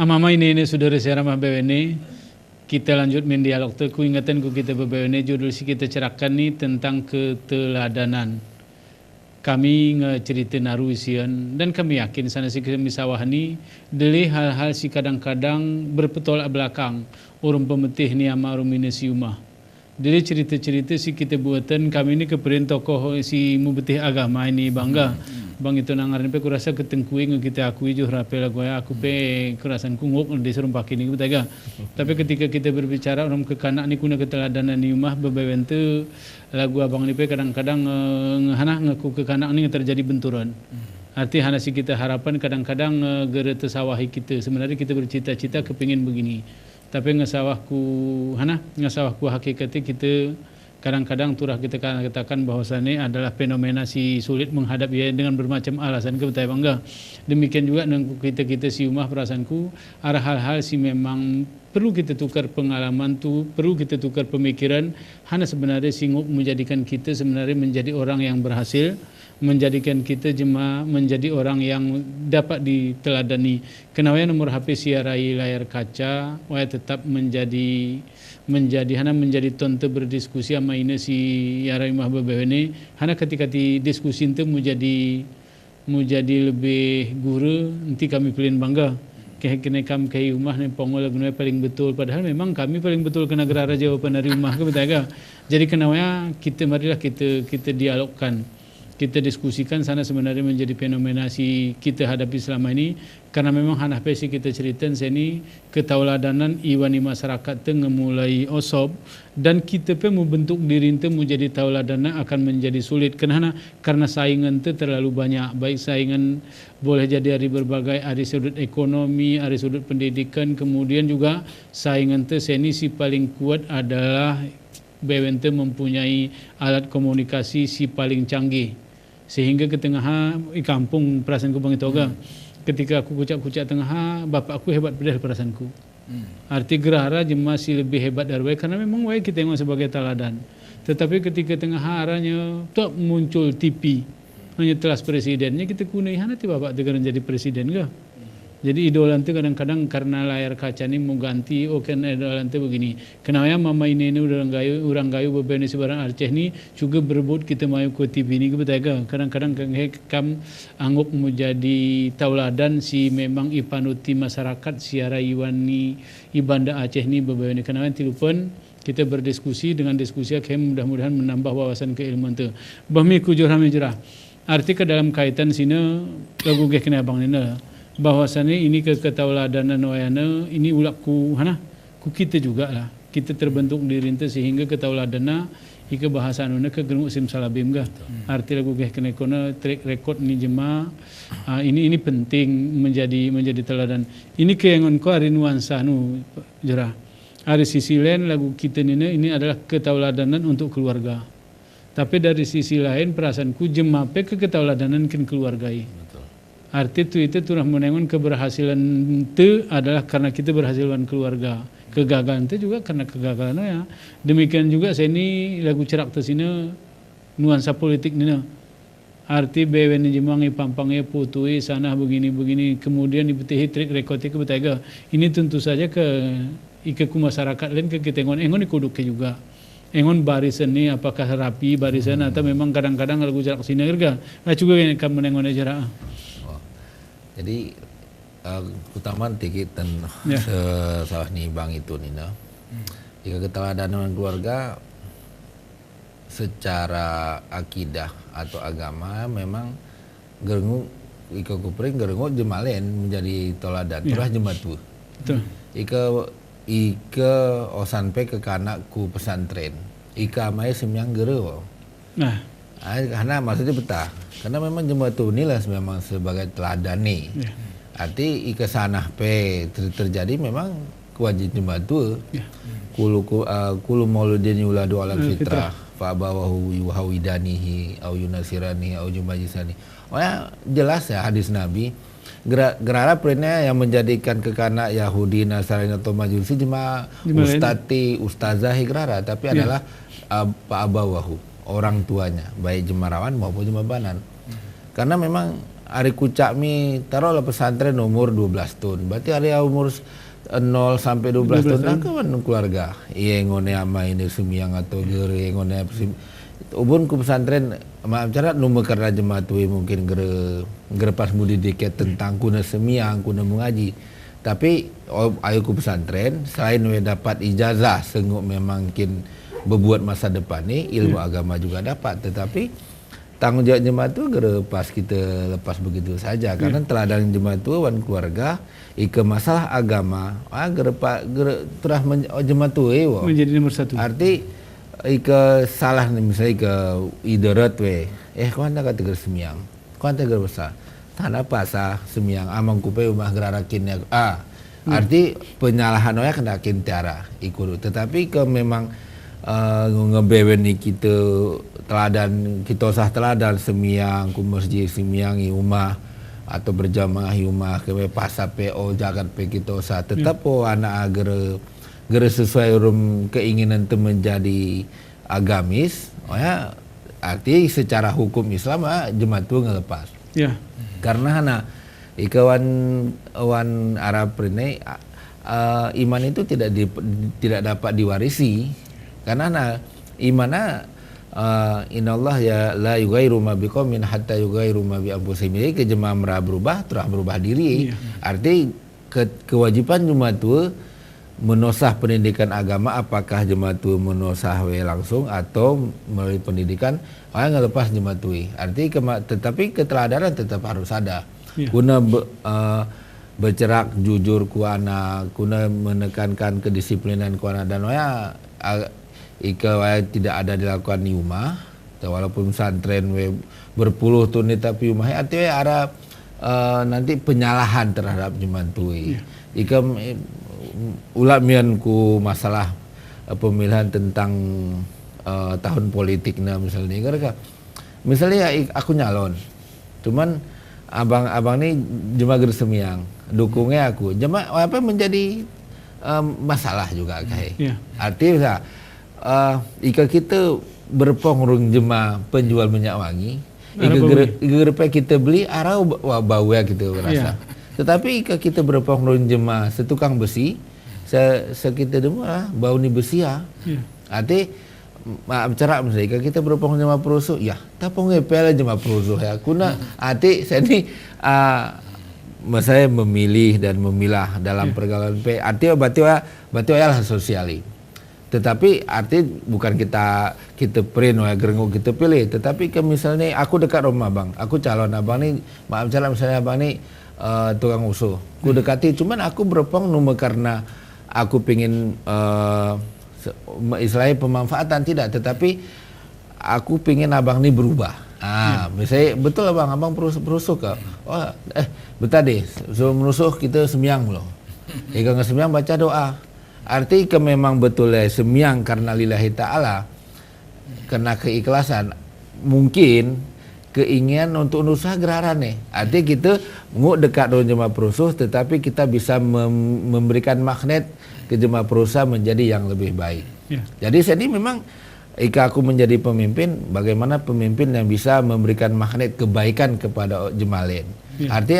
Amama ini saudara saya ramah BWN, kita lanjut main dialog tu. Ku ingatan ku kita BWN judul si kita cerahkan ni tentang keteladanan. Kami ngecerita naruisian dan kami yakin sana si kami sawah ni deli hal-hal si kadang-kadang berpetolak belakang orang pemetih ni ama orang minasi umah. Deli cerita-cerita si kita buatan kami ni keperin tokoh si mubetih agama ini bangga. Bang itu nangar ni pe kurasa ketengkui kita akui juh rape lagu aku pe kurasan kunguk di serumpak ini kita ga. Tapi ketika kita berbicara orang kekanak ni kuna keteladanan ni umah bebewentu lagu abang ni pe kadang-kadang hana ngaku kekanak ni terjadi benturan. Arti hana si kita harapan kadang-kadang gere tersawahi kita. Sebenarnya kita bercita-cita kepingin begini. Tapi ngasawahku hakikatnya kita kadang-kadang turah kita katakan bahwasannya adalah fenomena si sulit menghadap ia dengan bermacam alasan ke betul bangga. Demikian juga dengan kita si umah perasaanku ada hal-hal si memang perlu kita tukar pengalaman tu, perlu kita tukar pemikiran. Hana sebenarnya singgup menjadikan kita sebenarnya menjadi orang yang berhasil, menjadikan kita jemaah menjadi orang yang dapat diteladani. Kenapa nomor HP siarai layar kaca, waya tetap menjadi hana menjadi tonton berdiskusi sama ini si yarai mah BWN. Hana ketika di diskusi itu menjadi lebih guru. Nanti kami pilih bangga. Kena kami ke rumah ni pongol lagu paling betul. Padahal memang kami paling betul kena gerara jawapan dari rumah ke betul. Jadi kenapa kita marilah kita dialogkan. Kita diskusikan sana sebenarnya menjadi fenomena si kita hadapi selama ini karena memang hanah pesi kita ceritakan sini ketauladanan iwani masyarakat tu ngemulai osob dan kita pe membentuk diri tu menjadi tauladanan akan menjadi sulit karena saingan tu terlalu banyak, baik saingan boleh jadi dari berbagai dari sudut ekonomi, dari sudut pendidikan, kemudian juga saingan tu sini si paling kuat adalah BWN mempunyai alat komunikasi si paling canggih. Sehingga ke tengah kampung perasaanku bang itu ketika aku kucak-kucak tengah bapak aku hebat pedih perasaanku. Arti gerara masih lebih hebat dari way karena memang way kita tengok sebagai teladan. Tetapi ketika tengah haranya tak muncul TV hanya telas presidennya kita kunai nanti bapak tegaran jadi presiden ke? Jadi idola itu kadang-kadang karena layar kaca ni mau ganti, kan idola itu begini. Kenapa mama ini orang gayu beberapa sebarang Aceh ni juga berebut kita mayu ke TV ni kebetulan. Kadang-kadang kam anggap menjadi tauladan si memang ipanuti masyarakat siara iwani ibanda Aceh ni beberapa ni. Kenapa tilupun kita berdiskusi dengan diskusi yang mudah-mudahan menambah wawasan keilmuan tu. Bahmi kujur hamijrah. Arti ke dalam kaitan sini lagu geh kena abang ni bahwasannya ini ketauladanan wayana ini ulakku ku kita juga lah kita terbentuk diri ente sehingga ketauladanan ika bahasa anuna ke gerung sim salabim ga arti lagu geh kena kona track record ni jemaah ini penting menjadi teladan ini keyangon ko ari nuansa nu jerah ari sisi lain lagu kita ini adalah ketauladanan untuk keluarga tapi dari sisi lain perasaanku jemaah pe ketauladanan kin keluargai. Arti itu turah menengon keberhasilan itu adalah karena kita berhasilan keluarga. Kegagalan itu juga karena kegagalan ya. Demikian juga saya ini lagu cerak tersini nuansa politik ni. Arti BWN jemangi pampangnya putui sana begini kemudian dibetihi trik rekotik betega. Ini tentu saja ke ikaku masyarakat lain ke kita engon ikuduk ke juga. Engon barisan ni apakah rapi barisan atau memang kadang-kadang lagu cerak sini harga. Juga yang kamu menengon aja. Jadi utaman tikit dan salah ni bang itu Nina. Jika keteladanan keluarga secara akidah atau agama memang gerengu ika kupring gerengu jemalen menjadi toladan turah jematu. Betul. Ika osan pe ke kanakku pesantren. Ika mai semyang gerewo. Nah. Karena maksudnya betah. Karena memang jembatu inilah memang sebagai teladan nih. Arti ika sanah pe terjadi memang kewajib jembatu. Kulu mauludin yuladu alam fitrah. Fa'abawahu yuhawidanihi au yunasiranihi au jumajisani. Jelas ya hadis Nabi. Gerara perinnya yang menjadikan kekanak Yahudi, Nasrani atau Majusi cuma ustazah gerara. Tapi adalah fa'abawahu. Orang tuanya baik jemarawan maupun jemabanan karena memang hari kucak mi taruhlah pesantren umur 12 tahun. Berarti hari umur 0 sampai 12 tahun kan keluarga. Iya ngone ama ini semiyang atau gere ngone ubun ku pesantren maaf cara number karena jemaat tu mungkin gere pas mudi diket tentang kuna semiyang kuna mengaji. Tapi ayo ku pesantren selain we dapat ijazah senguk memang mungkin berbuat masa depan ni ilmu agama juga dapat, tetapi tanggung jawab jemaat tu pas kita lepas begitu saja karena teladan jemaat tu wan keluarga ike masalah agama terah jemaat tu menjadi nomor satu. Arti ike salah nih misalnya ike idarat we kau anda kata ger semiyang kau anda ger besar tanah pasah semiyang amang kupe rumah gerarakinnya arti penyalahan oya kena tiara ikut, tetapi ke memang ngebewen ni kita teladan kita usah teladan semiyang ku masjid semiyang i rumah atau berjamaah i rumah ke pasar PO jagat pe kita usah tetap anak agar sesuai keinginan tu menjadi agamis arti secara hukum Islam jemaat tu ngelepas karena anak ikawan Arab ini iman itu tidak dapat diwarisi karena imana inallah ya la yughayyiru ma biqaumin hatta yughayyiru ma bi anfusihim. Ke jemaah berubah terus berubah diri. Arti kewajiban jemaat tu menosah pendidikan agama, apakah jemaat tu menosah langsung atau melalui pendidikan orang ngelepas jemaat tu. Arti tetapi keteladanan tetap harus ada. Guna bercerak jujur ku anak, guna menekankan kedisiplinan ku anak dan tidak ada dilakukan di rumah, walaupun pesantren berpuluh tahun tapi rumah artinya ada nanti penyalahan terhadap jemaat tu. Ika ulat mian ku masalah pemilihan tentang tahun politik misalnya aku nyalon, cuman abang ni jemaah gersemiyang dukungnya aku jemaah apa menjadi masalah juga kayak artinya jika kita berpengaruh jemaah penjual minyak wangi, jika kita beli arah bau ya kita rasa. Tetapi jika kita berpengaruh jemaah setukang besi, sekitar demah bau ni besi arti bicara misalnya jika kita berpengaruh jemaah perusuh, tak pengepel jemaah perusuh kuna arti saya ni saya memilih dan memilah dalam pergaulan arti berarti lah sosiali. Tetapi arti bukan kita print gerenggu kita pilih, tetapi misalnya aku dekat rumah abang, aku calon abang ni, maaf jalan misalnya abang ni tukang usuh, aku dekati, cuman aku berpong nomor karena aku pingin istilahnya pemanfaatan tidak, tetapi aku pingin abang ni berubah. Misalnya betul abang perusuh ke? Betul deh, so merusuh kita semiyang loh. Jika nggak semiyang baca doa. Arti memang betul semiyang karena lillahi ta'ala, kena keikhlasan, mungkin keinginan untuk usaha geraran nih. Arti kita nguk dekat dengan jemaah perusuh, tetapi kita bisa memberikan magnet ke jemaah perusahaan menjadi yang lebih baik. Jadi saya ini memang jika aku menjadi pemimpin, bagaimana pemimpin yang bisa memberikan magnet kebaikan kepada jemaah lain. Arti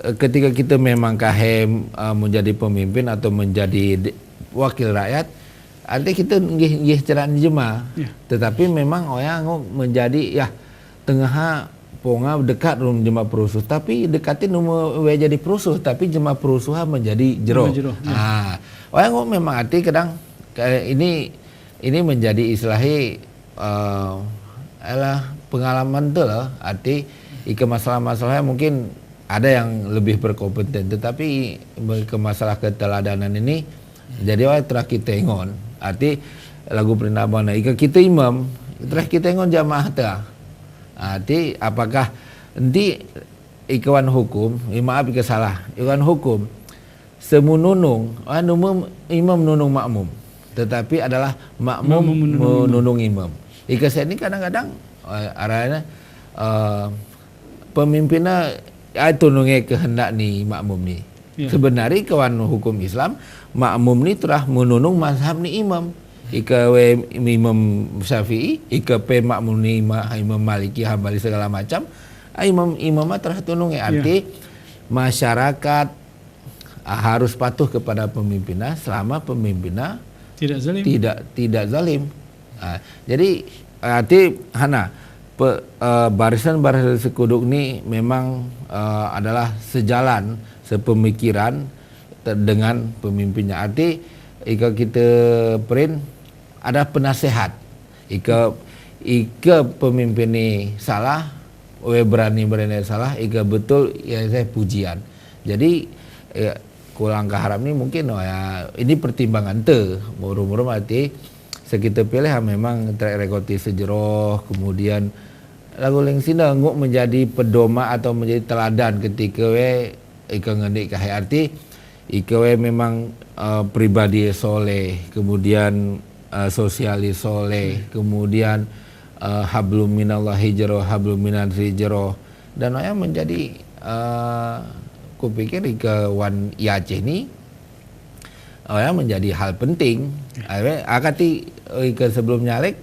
ketika kita memang menjadi pemimpin atau menjadi wakil rakyat, artinya kita nggih ceraan jemaah. Tetapi memang orang menjadi tengah ponga dekat dengan jemaah perusuh, tapi dekatin nomor jadi perusuh, tapi jemaah perusuhan menjadi jero. Orang memang arti kadang ini menjadi istilahnya pengalaman tu lah. Arti ika masalah-masalahnya mungkin ada yang lebih berkompeten, tetapi ke masalah keteladanan ini jadi orang terakhir kita ingon. Arti lagu perintahban ika kita imam, terakhir kita ingon jamaah ta. Arti apakah nanti ikawan hukum, maaf ika salah, ikawan hukum semununung, imam nunung makmum, tetapi adalah makmum menunung imam. Ika saya ini kadang-kadang arahnya pemimpinnya itu nunge kehendak ni makmum ni. Sebenarnya kawan hukum Islam makmum ni telah menunung mazhab ni imam. Ika imam Syafi'i, ika pe makmum ni imam Maliki, Hambali segala macam. imam terah tunung arti masyarakat harus patuh kepada pemimpinnya selama pemimpinnya tidak zalim. Jadi arti barisan sekuduk ini memang adalah sejalan sepemikiran dengan pemimpinnya. Arti jika kita print ada penasehat. Ika pemimpin ini salah, berani salah, ika betul ya saya pujian. Jadi kurang keharap ini mungkin ini pertimbangan murum-murum arti sekitar pilih memang track record sejeroh, kemudian lagu yang sini nguk menjadi pedoma atau menjadi teladan ketika ika ngendik kahai arti ika memang pribadi soleh, kemudian sosialis soleh, kemudian hablum minallahi jero, hablum minansi jero, dan menjadi kupikir ke wan Aceh ini menjadi hal penting. Akati ke sebelum caleg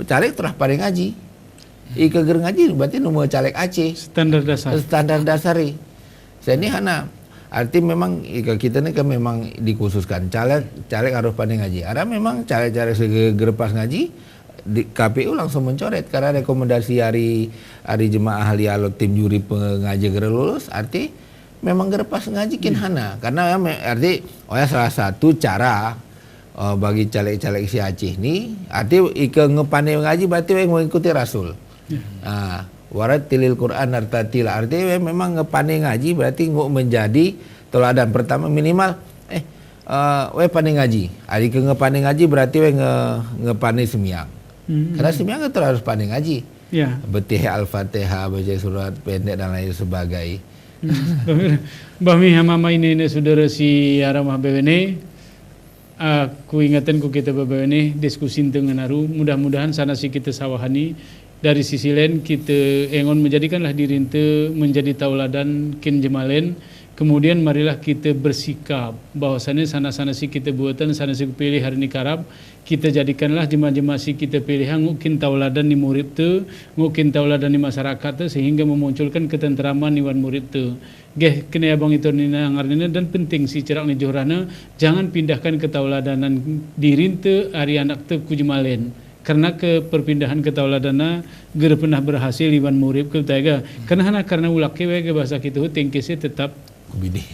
terus pada ngaji. Ika ger ngaji berarti nomor caleg Aceh. Standar dasari. Saya ini arti memang kita ini kan memang dikhususkan caleg harus pada ngaji. Ada memang caleg segerepas ngaji di KPU langsung mencoret karena rekomendasi hari jemaah ahli alot tim juri pengaji lulus arti memang gerepas ngaji karena arti salah satu cara bagi caleg-caleg si Aceh ini arti ngepane ngaji berarti mengikuti Rasul. Warat tilil Quran artatila arti memang ngepane ngaji berarti menjadi teladan pertama minimal pane ngaji. Ari ngepane ngaji berarti ngepane semiyang. Karena semiyang itu harus pane ngaji. Ya. Betih Al-Fatihah, baca surat pendek dan lain sebagainya. Bami mama ini saudara si Aramah BWN. Aku ingatan ku kita BWN diskusi dengan aru. Mudah-mudahan sana si kita sawahani. Dari sisi lain kita engon menjadikanlah diri ente menjadi tauladan kin jemalen. Kemudian marilah kita bersikap bahwasannya sana-sana si kita buatan sana si pilih hari ini karab kita jadikanlah jemaah-jemaah si kita pilih ngukin tauladan di murid tu, ngukin tauladan di masyarakat tu sehingga memunculkan ketentraman di wan murid tu. Geh kena abang itu nina ngarnina dan penting si cerak ni johorana jangan pindahkan ketauladanan diri tu hari anak tu kujemalen. Karena ke perpindahan ketauladanna ger pernah berhasil di wan murid ke tega. Karena ulak ke bahasa kita tingkisnya tetap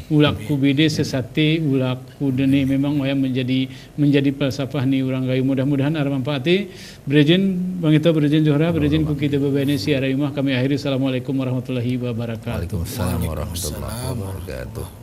ulak kubide sesati ulak kudene memang yang menjadi falsafah ni orang gayu. Mudah-mudahan ada manfaati. Berejen Bang Ito, berejen Johra, berejen ku kita bebene si Araimah kami akhiri. Assalamualaikum warahmatullahi wabarakatuh. Waalaikumsalam warahmatullahi wabarakatuh.